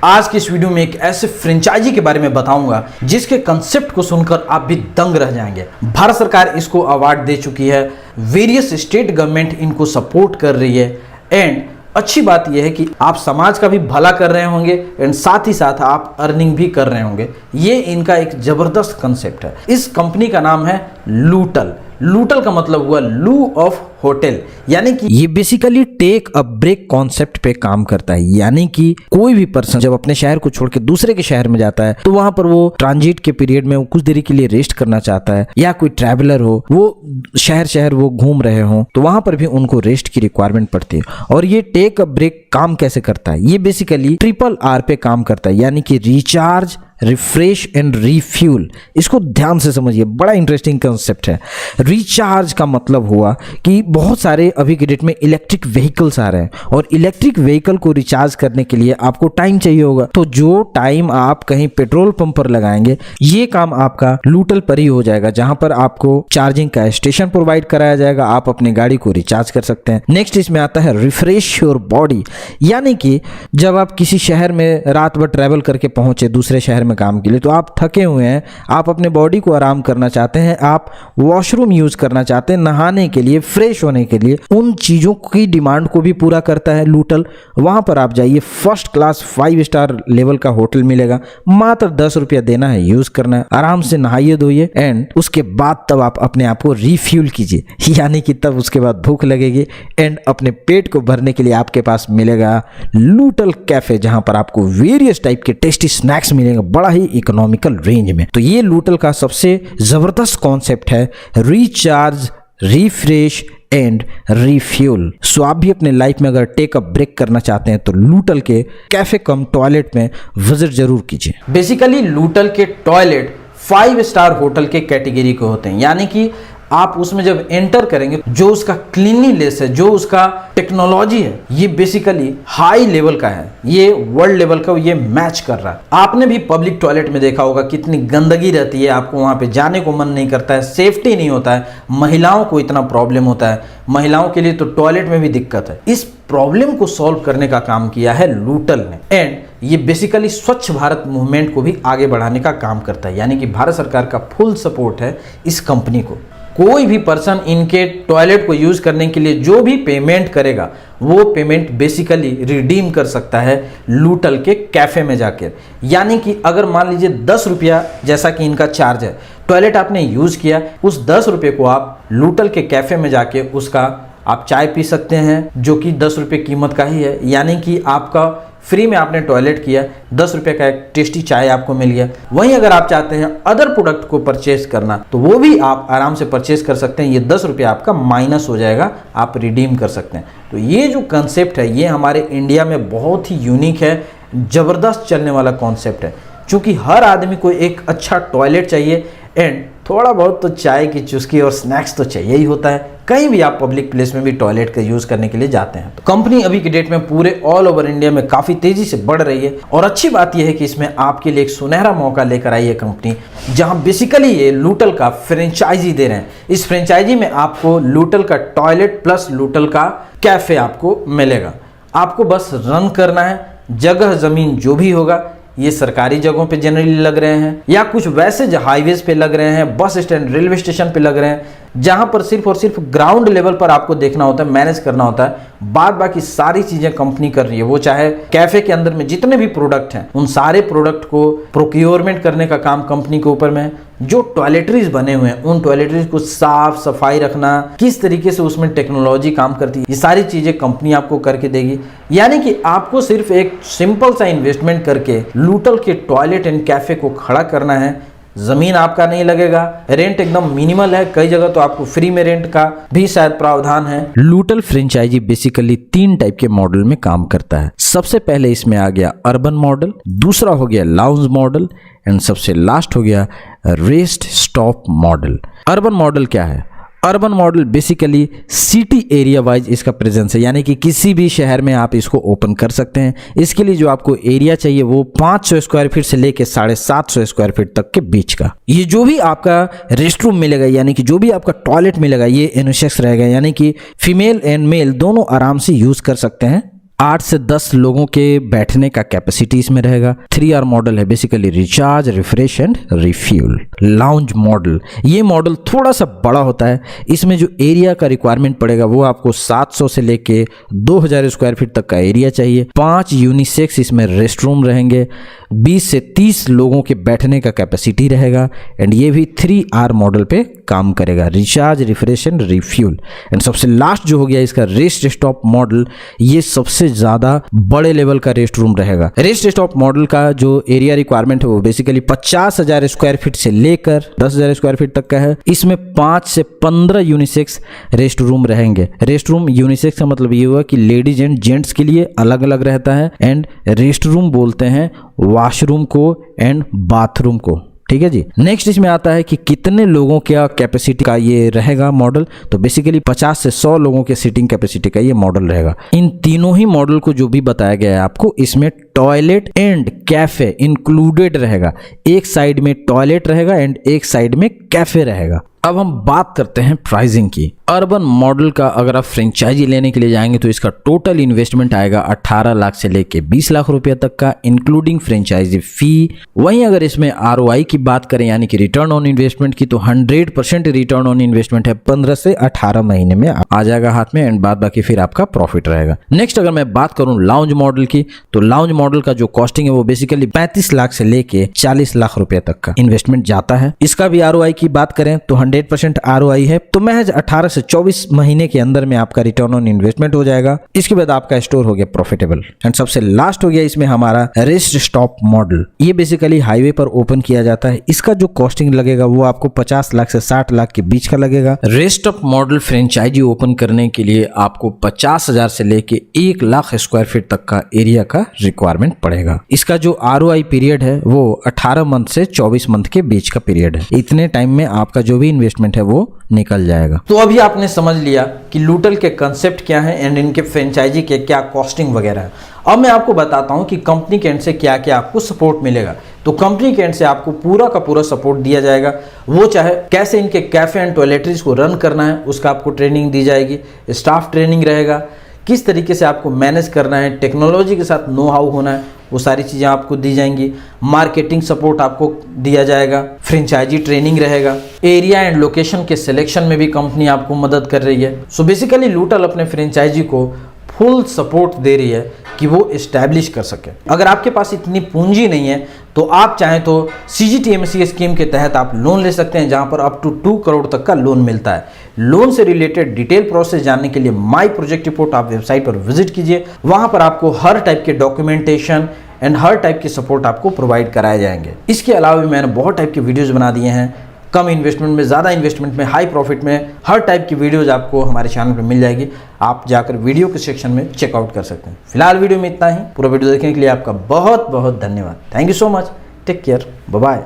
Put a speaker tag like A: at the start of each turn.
A: आज की इस वीडियो में एक ऐसे फ्रेंचाइजी के बारे में बताऊंगा जिसके कंसेप्ट को सुनकर आप भी दंग रह जाएंगे। भारत सरकार इसको अवार्ड दे चुकी है, वेरियस स्टेट गवर्नमेंट इनको सपोर्ट कर रही है एंड अच्छी बात यह है कि आप समाज का भी भला कर रहे होंगे एंड साथ ही साथ आप अर्निंग भी कर रहे होंगे। ये इनका एक जबरदस्त कंसेप्ट है। इस कंपनी का नाम है लूटल। लूटल का मतलब हुआ लू ऑफ होटल, यानी कि ये basically take a break concept पे काम करता है। यानी कि कोई भी पर्सन जब अपने शहर को छोड़ के दूसरे के शहर में जाता है तो वहां पर वो ट्रांजिट के पीरियड में वो कुछ देरी के लिए रेस्ट करना चाहता है, या कोई ट्रैवलर हो वो शहर शहर वो घूम रहे हो तो वहां पर भी उनको रेस्ट की रिक्वायरमेंट पड़ती है। और ये टेक अ ब्रेक काम कैसे करता है? ये बेसिकली RRR पे काम करता है, यानी कि रिचार्ज, रिफ्रेश एंड रिफ्यूल। इसको ध्यान से समझिए, बड़ा इंटरेस्टिंग कंसेप्ट है। रिचार्ज का मतलब हुआ कि बहुत सारे अभी के डेट में इलेक्ट्रिक व्हीकल्स आ रहे हैं और इलेक्ट्रिक व्हीकल को रिचार्ज करने के लिए आपको टाइम चाहिए होगा, तो जो टाइम आप कहीं पेट्रोल पंप पर लगाएंगे ये काम आपका लूटल पर ही हो जाएगा, जहां पर आपको चार्जिंग का स्टेशन प्रोवाइड कराया जाएगा, आप अपनी गाड़ी को रिचार्ज कर सकते हैं। नेक्स्ट इसमें आता है रिफ्रेश योर बॉडी, यानी कि जब आप किसी शहर में रात भर ट्रैवल करके पहुंचे दूसरे शहर में काम के लिए, तो आप थके हुए हैं, आप अपने बॉडी को आराम करना चाहते हैं, आप वॉशरूम यूज करना चाहते हैं नहाने के लिए, फ्रेश होने के लिए, उन चीजों की डिमांड को भी पूरा करता है लूटल। वहां पर आप जाइए, फर्स्ट क्लास 5 स्टार लेवल का होटल मिलेगा, मात्र 10 रुपया देना है, यूज करना है, आराम से नहाइए धोइए एंड उसके बाद तब आप अपने आप को रिफ्यूल कीजिए, यानी कि तब उसके बाद भूख लगेगी एंड अपने पेट को भरने के लिए आपके पास मिलेगा लूटल कैफे, जहां पर आपको वेरियस टाइप के टेस्टी स्नैक्स मिलेंगे बड़ा ही इकोनॉमिकल रेंज में। तो ये लूटल का सबसे जबरदस्त कॉन्सेप्ट है, रिचार्ज, रिफ्रेश एंड रिफ्यूल। सो आप भी अपने लाइफ में अगर टेक अ ब्रेक करना चाहते हैं तो लूटल के कैफे कम टॉयलेट में विजिट जरूर कीजिए। बेसिकली लूटल के टॉयलेट 5 स्टार होटल के कैटेगरी के होते हैं, यानी कि आप उसमें जब एंटर करेंगे जो उसका क्लीनलीनेस है, जो उसका टेक्नोलॉजी है, ये बेसिकली हाई लेवल का है, ये वर्ल्ड लेवल का ये मैच कर रहा है। आपने भी पब्लिक टॉयलेट में देखा होगा कितनी गंदगी रहती है, आपको वहां पे जाने को मन नहीं करता है, सेफ्टी नहीं होता है, महिलाओं को इतना प्रॉब्लम होता है, महिलाओं के लिए तो टॉयलेट में भी दिक्कत है। इस प्रॉब्लम को सॉल्व करने का काम किया है लूटल ने एंड ये बेसिकली स्वच्छ भारत मूवमेंट को भी आगे बढ़ाने का काम करता है, यानी कि भारत सरकार का फुल सपोर्ट है इस कंपनी को। कोई भी पर्सन इनके टॉयलेट को यूज करने के लिए जो भी पेमेंट करेगा वो पेमेंट बेसिकली रिडीम कर सकता है लूटल के कैफे में जाकर। यानी कि अगर मान लीजिए 10 रुपया जैसा कि इनका चार्ज है, टॉयलेट आपने यूज किया, उस 10 रुपये को आप लूटल के कैफे में जाके उसका आप चाय पी सकते हैं, जो कि 10 रुपये कीमत का ही है। यानी कि आपका फ्री में आपने टॉयलेट किया, 10 रुपये का एक टेस्टी चाय आपको मिल गया। वहीं अगर आप चाहते हैं अदर प्रोडक्ट को परचेज करना तो वो भी आप आराम से परचेज कर सकते हैं, ये 10 रुपये आपका माइनस हो जाएगा, आप रिडीम कर सकते हैं। तो ये जो कंसेप्ट है ये हमारे इंडिया में बहुत ही यूनिक है, ज़बरदस्त चलने वाला कॉन्सेप्ट है, क्योंकि हर आदमी को एक अच्छा टॉयलेट चाहिए एंड थोड़ा बहुत तो चाय की चुस्की और स्नैक्स तो चाहिए ही होता है, कहीं भी आप पब्लिक प्लेस में भी टॉयलेट का यूज करने के लिए जाते हैं। तो कंपनी अभी के डेट में पूरे ऑल ओवर इंडिया में काफी तेजी से बढ़ रही है और अच्छी बात यह है कि इसमें आपके लिए एक सुनहरा मौका लेकर आई है कंपनी, जहां बेसिकली ये लूटल का फ्रेंचाइजी दे रहे हैं। इस फ्रेंचाइजी में आपको लूटल का टॉयलेट प्लस लूटल का कैफे आपको मिलेगा। आपको बस रन करना है, जगह जमीन जो भी होगा ये सरकारी जगहों पे जनरली लग रहे हैं या कुछ वैसे हाईवेज पे लग रहे हैं, बस स्टैंड, रेलवे स्टेशन पे लग रहे हैं, जहां पर सिर्फ और सिर्फ ग्राउंड लेवल पर आपको देखना होता है, मैनेज करना होता है। बाद बाकी सारी चीजें कंपनी कर रही है। वो चाहे कैफे के अंदर में जितने भी प्रोडक्ट हैं उन सारे प्रोडक्ट को प्रोक्योरमेंट करने का काम कंपनी के ऊपर में है। जो टॉयलेटरीज बने हुए हैं उन टॉयलेटरीज को साफ सफाई रखना, किस तरीके से उसमें टेक्नोलॉजी काम करती है, ये सारी चीजें कंपनी आपको करके देगी। यानी कि आपको सिर्फ एक सिंपल सा इन्वेस्टमेंट करके लूटल के टॉयलेट एंड कैफे को खड़ा करना है। जमीन आपका नहीं लगेगा, रेंट एकदम मिनिमल है, कई जगह तो आपको फ्री में रेंट का भी शायद प्रावधान है। लूटल फ्रेंचाइजी बेसिकली 3 टाइप के मॉडल में काम करता है। सबसे पहले इसमें आ गया अर्बन मॉडल, दूसरा हो गया लाउंज मॉडल एंड सबसे लास्ट हो गया rest stop model. Urban model क्या है? Urban model basically city area wise इसका प्रेजेंस है, यानी कि किसी भी शहर में आप इसको ओपन कर सकते हैं। इसके लिए जो आपको एरिया चाहिए वो 500 स्क्वायर फीट से लेके 750 स्क्वायर फीट तक के बीच का। ये जो भी आपका रेस्ट रूम मिलेगा, यानी कि जो भी आपका टॉयलेट मिलेगा, ये यूनिसेक्स रहेगा, यानी कि फीमेल एंड मेल दोनों आराम से यूज कर सकते हैं। 8 से 10 लोगों के बैठने का कैपेसिटी इसमें रहेगा। 3R मॉडल है, basically recharge, refresh and refuel. Lounge model, ये मॉडल थोड़ा सा बड़ा होता है। इसमें जो एरिया का रिक्वायरमेंट पड़ेगा वो आपको 700 से लेके 2000 स्क्वायर फीट तक का एरिया चाहिए। 5 यूनिसेक्स इसमें रेस्ट रूम रहेंगे। 20 से 30 लोगों के बैठने का कैपेसिटी रहेगा एंड ये भी 3R मॉडल पे काम करेगा, recharge, refresh and refuel. And सबसे लास्ट जो हो गया इसका रेस्ट स्टॉप मॉडल, ये सबसे ज्यादा बड़े लेवल का रेस्ट रूम रहेगा। रेस्ट स्टॉप मॉडल का जो एरिया रिक्वायरमेंट है वो बेसिकली 50,000 स्क्वायर फीट से लेकर 10,000 स्क्वायर फीट तक का है। इसमें 5 से 15 यूनिसेक्स रेस्ट रूम रहेंगे। रेस्ट रूम यूनिसेक्स का मतलब ये हुआ कि लेडीज एंड जेंट्स के लिए अलग अलग रहता है एंड रेस्ट रूम बोलते हैं वॉशरूम को एंड बाथरूम को। ठीक है जी। नेक्स्ट इसमें आता है कि कितने लोगों का कैपेसिटी का ये रहेगा मॉडल, तो बेसिकली 50 से 100 लोगों के सीटिंग कैपेसिटी का ये मॉडल रहेगा। इन तीनों ही मॉडल को जो भी बताया गया है आपको, इसमें टॉयलेट एंड कैफे इंक्लूडेड रहेगा। एक साइड में टॉयलेट रहेगा एंड एक साइड में कैफे रहेगा। अब हम बात करते हैं प्राइसिंग की। अर्बन मॉडल का अगर आप फ्रेंचाइजी लेने के लिए जाएंगे तो इसका टोटल इन्वेस्टमेंट आएगा 18 लाख से लेके 20 लाख रुपए तक का, इंक्लूडिंग फ्रेंचाइजी फी। वहीं अगर इसमें ROI की बात करें यानी कि रिटर्न ऑन इन्वेस्टमेंट की, तो 100% रिटर्न ऑन इन्वेस्टमेंट है। 15 से 18 महीने में आ जाएगा हाथ में एंड बाद बाकी फिर आपका प्रॉफिट रहेगा। नेक्स्ट अगर मैं बात करूं लाउंज मॉडल की, तो लाउंज मॉडल का जो कॉस्टिंग है वो बेसिकली 35 लाख से लेके 40 लाख रुपए तक का इन्वेस्टमेंट जाता है। इसका भी ROI की बात करें तो 100% ROI है, तो महज 18 से 24 महीने के अंदर में आपका रिटर्न ऑन इन्वेस्टमेंट हो जाएगा। इसके बाद आपका स्टोर हो गया प्रॉफिटेबल। एंड सबसे लास्ट हो गया इसमें हमारा रेस्ट स्टॉप मॉडल। ये बेसिकली हाईवे पर ओपन किया जाता है। इसका जो कॉस्टिंग लगेगा वो आपको 50 लाख से 60 लाख के बीच का लगेगा। Rest stop model franchise open करने के लिए आपको 50,000 से लेके 1 लाख स्क्वायर फीट तक का एरिया का रिक्वायरमेंट पड़ेगा। इसका जो ROI पीरियड है वो 18 मंथ से 24 मंथ के बीच का पीरियड है। इतने टाइम में आपका जो भी इन्वेस्टमेंट है वो निकल जाएगा। तो अभी आपने समझ लिया कि लूटल के कंसेप्ट क्या है एंड इनके फ्रेंचाइजी के क्या कॉस्टिंग वगैरह है। अब मैं आपको बताता हूं कि कंपनी के एंड से क्या क्या आपको सपोर्ट मिलेगा। तो कंपनी के एंड से आपको पूरा का पूरा सपोर्ट दिया जाएगा। वो चाहे कैसे इनके कैफे एंड टॉयलेटरीज को रन करना है उसका आपको ट्रेनिंग दी जाएगी, स्टाफ ट्रेनिंग रहेगा, किस तरीके से आपको मैनेज करना है, टेक्नोलॉजी के साथ नो हाउ होना है, वो सारी चीज़ें आपको दी जाएंगी। मार्केटिंग सपोर्ट आपको दिया जाएगा, फ्रेंचाइजी ट्रेनिंग रहेगा, एरिया एंड लोकेशन के सिलेक्शन में भी कंपनी आपको मदद कर रही है। सो बेसिकली लूटल अपने फ्रेंचाइजी को फुल सपोर्ट दे रही है कि वो एस्टैब्लिश कर सके। अगर आपके पास इतनी पूंजी नहीं है तो आप चाहें तो CGTMSE स्कीम के तहत आप लोन ले सकते हैं, जहां पर अप टू 2 करोड़ तक का लोन मिलता है। लोन से रिलेटेड डिटेल प्रोसेस जानने के लिए माई प्रोजेक्ट रिपोर्ट आप वेबसाइट पर विजिट कीजिए। वहां पर आपको हर टाइप के डॉक्यूमेंटेशन एंड हर टाइप के सपोर्ट आपको प्रोवाइड कराए जाएंगे। इसके अलावा भी मैंने बहुत टाइप के वीडियोज बना दिए हैं, कम इन्वेस्टमेंट में, ज़्यादा इन्वेस्टमेंट में, हाई प्रॉफिट में, हर टाइप की वीडियोज आपको हमारे चैनल पर मिल जाएगी। आप जाकर वीडियो के सेक्शन में चेकआउट कर सकते हैं। फिलहाल वीडियो में इतना ही। पूरा वीडियो देखने के लिए आपका बहुत बहुत धन्यवाद। Thank you so much. Take care, bye bye.